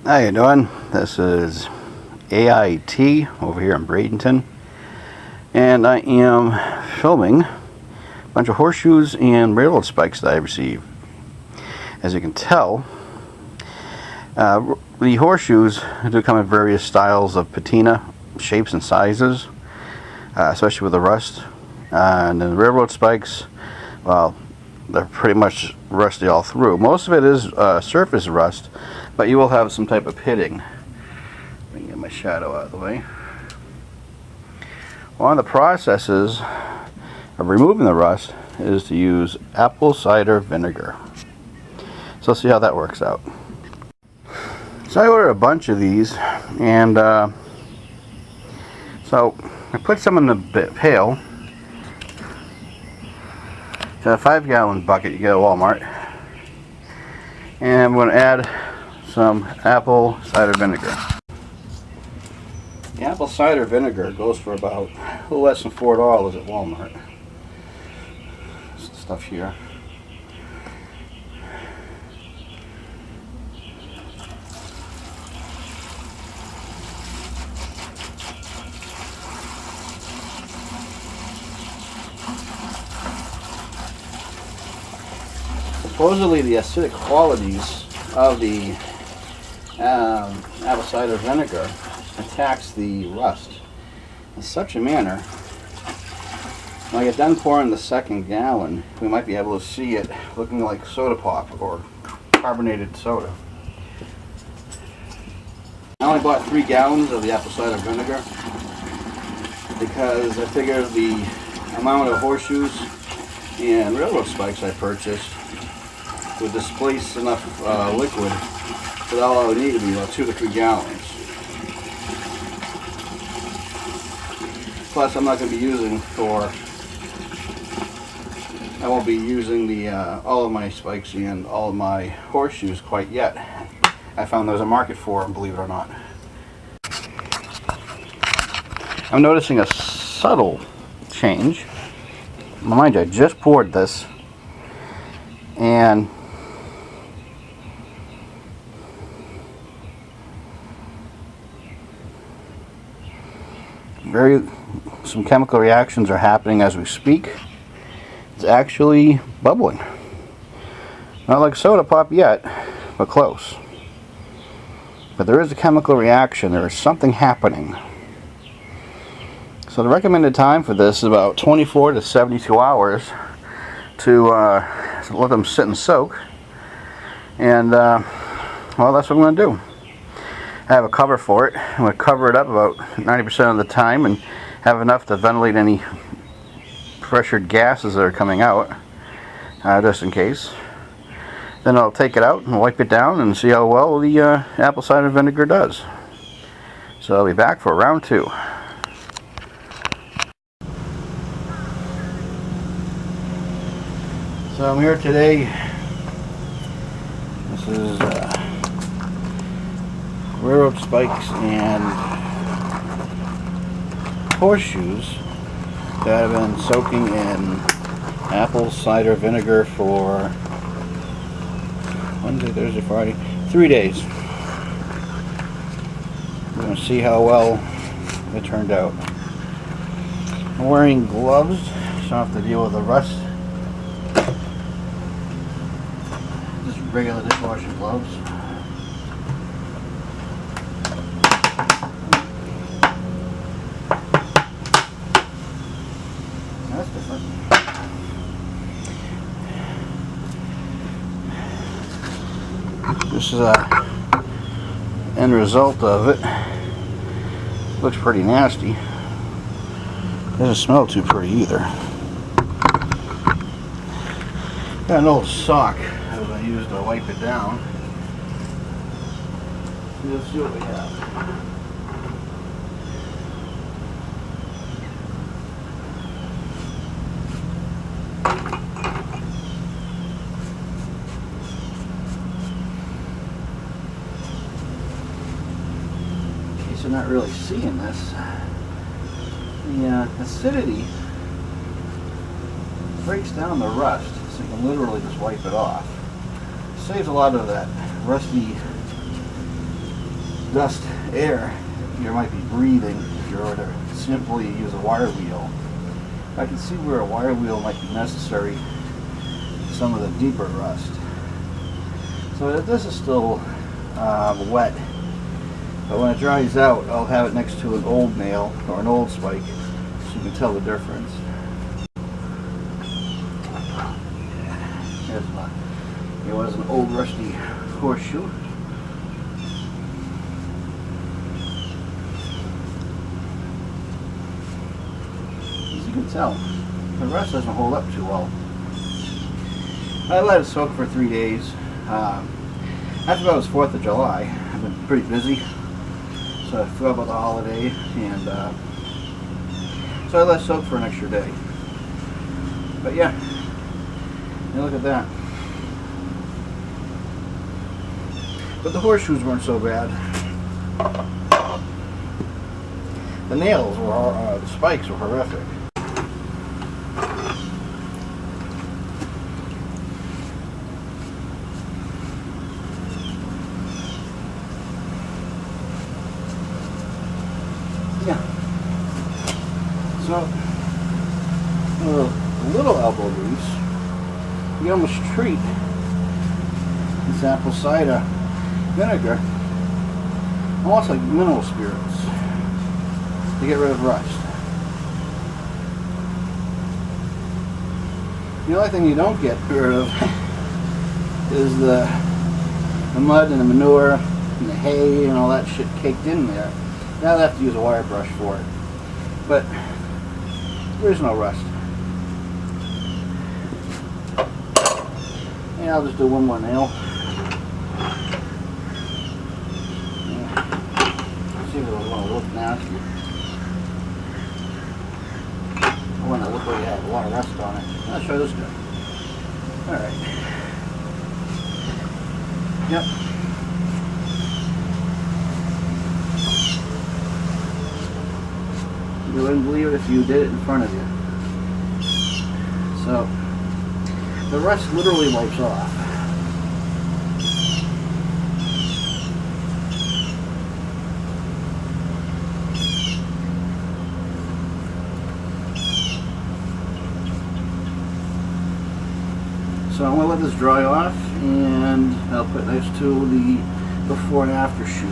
How you doing? This is AIT over here in Bradenton, and I am filming a bunch of horseshoes and railroad spikes that I received. As you can tell, the horseshoes do come in various styles of patina, shapes and sizes, especially with the rust. And then the railroad spikes, well, they're pretty much rusty all through. Most of it is surface rust, but you will have some type of pitting. Let me get my shadow out of the way. One of the processes of removing the rust is to use apple cider vinegar. So let's see how that works out. So I ordered a bunch of these, and so I put some in the pail. It's a 5-gallon bucket you get at Walmart, and I'm going to add some apple cider vinegar. The apple cider vinegar goes for about a little less than $4 at Walmart. This stuff here. Supposedly the acidic qualities of the apple cider vinegar attacks the rust in such a manner, when I get done pouring the second gallon, we might be able to see it looking like soda pop or carbonated soda. I only bought 3 gallons of the apple cider vinegar because I figured the amount of horseshoes and railroad spikes I purchased would displace enough liquid that all I would need to be about 2 to 3 gallons. Plus, I'm not going to be using I won't be using the all of my spikes and all of my horseshoes quite yet. I found there's a market for them, believe it or not. I'm noticing a subtle change. Mind you, I just poured this, and some chemical reactions are happening as we speak. It's actually bubbling. Not like soda pop yet, but close. But there is a chemical reaction. There is something happening. So the recommended time for this is about 24 to 72 hours to let them sit and soak. And well, that's what I'm going to do. I have a cover for it. I'm going to cover it up about 90% of the time and have enough to ventilate any pressured gases that are coming out, just in case. Then I'll take it out and wipe it down and see how well the apple cider vinegar does. So I'll be back for round 2. So I'm here today. This is railroad spikes and horseshoes that have been soaking in apple cider vinegar for Wednesday, Thursday, Friday, 3 days. We're going to see how well it turned out. I'm wearing gloves, so I don't have to deal with the rust. Just regular dishwashing gloves. That's different. This is a end result of it. Looks pretty nasty. Doesn't smell too pretty either. Got an old sock that I used to wipe it down. Let's see what we have. I'm not really seeing this. The acidity breaks down the rust, so you can literally just wipe it off. It saves a lot of that rusty dust, air you might be breathing if you were to simply use a wire wheel. I can see where a wire wheel might be necessary for some of the deeper rust. So this is still wet, but when it dries out, I'll have it next to an old nail or an old spike so you can tell the difference. It was an old rusty horseshoe. As you can tell, the rust doesn't hold up too well. I let it soak for 3 days. After that was 4th of July. I've been pretty busy, so I forgot about the holiday, and so I let it soak for an extra day. But yeah, look at that. But the horseshoes weren't so bad. The nails were, the spikes were horrific. Yeah. So, a little elbow grease. You can almost treat this apple cider vinegar almost like mineral spirits to get rid of rust. The only thing you don't get rid of is the mud and the manure and the hay and all that shit caked in there. Now I have to use a wire brush for it. But there's no rust. And I'll just do one more nail. See if it'll want to look nasty. I want to look like it has a lot of rust on it. I'll show this guy. Alright. Yep. You wouldn't believe it if you did it in front of you. So, the rust literally wipes off. So I'm going to let this dry off, and I'll put those to the before and after shoot.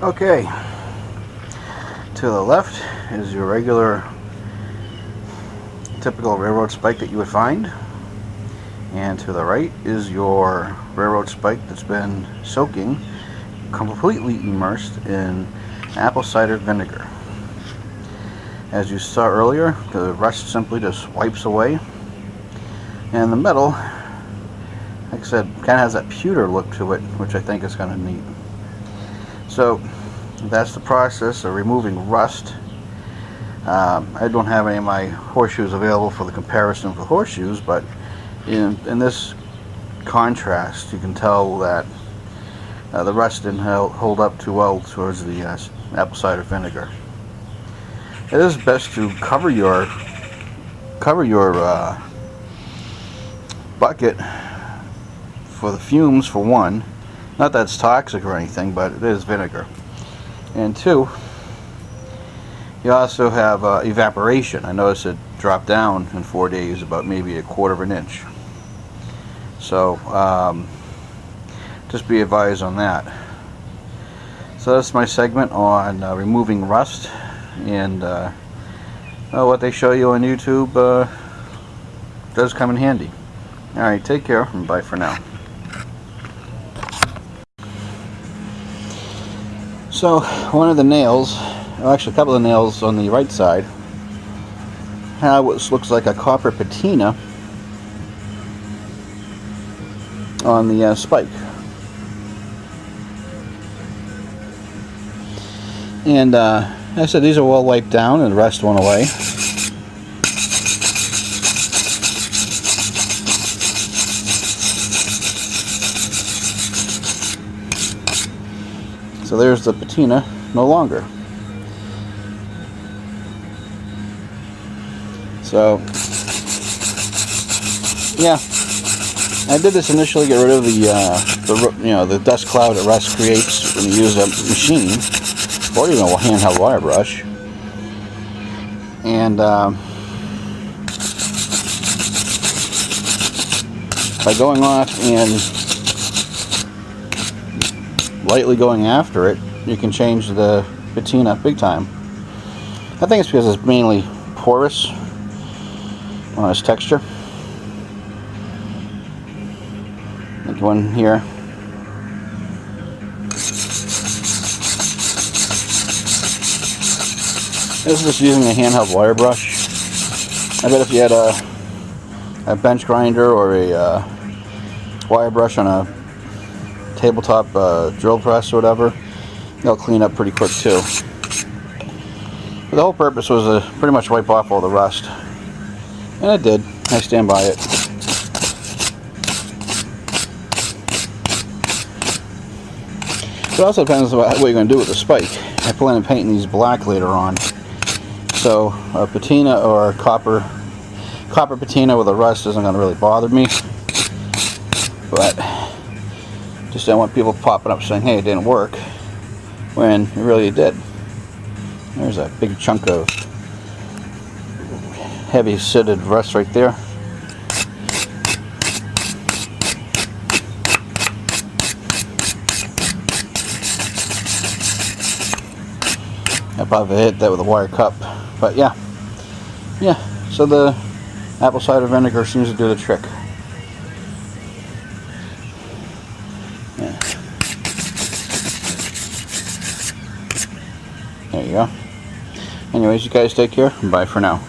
Okay, to the left is your regular typical railroad spike that you would find, and to the right is your railroad spike that's been soaking, completely immersed in apple cider vinegar. As you saw earlier, the rust simply just wipes away, and the metal, like I said, kind of has that pewter look to it, which I think is kind of neat. So that's the process of removing rust. I don't have any of my horseshoes available for the comparison for horseshoes, but in this contrast you can tell that the rust didn't hold up too well towards the apple cider vinegar. It is best to cover your bucket for the fumes, for one. Not that it's toxic or anything, but it is vinegar. And two, you also have evaporation. I noticed it dropped down in 4 days about maybe 1/4 of an inch. So just be advised on that. So that's my segment on removing rust, and what they show you on YouTube does come in handy. Alright, take care and bye for now. So one of the nails, well, actually a couple of nails on the right side, have what looks like a copper patina on the spike. And I said these are all wiped down and the rest went away. So there's the patina no longer. So yeah, I did this initially to get rid of the dust cloud that rust creates when you use a machine or even a handheld wire brush. And by going off and lightly going after it, you can change the patina big time. I think it's because it's mainly porous on its texture. Like one here. This is just using a handheld wire brush. I bet if you had a bench grinder or a wire brush on a tabletop drill press or whatever, they'll clean up pretty quick too. But the whole purpose was to pretty much wipe off all the rust. And it did. I stand by it. It also depends on what you're going to do with the spike. I plan on painting these black later on. So a patina or copper patina with a rust isn't going to really bother me. But just don't want people popping up saying, hey, it didn't work, when it really did. There's a big chunk of heavy sooted rust right there. I probably hit that with a wire cup. But yeah, so the apple cider vinegar seems to do the trick. Yeah. There you go. Anyways, you guys take care. Bye for now.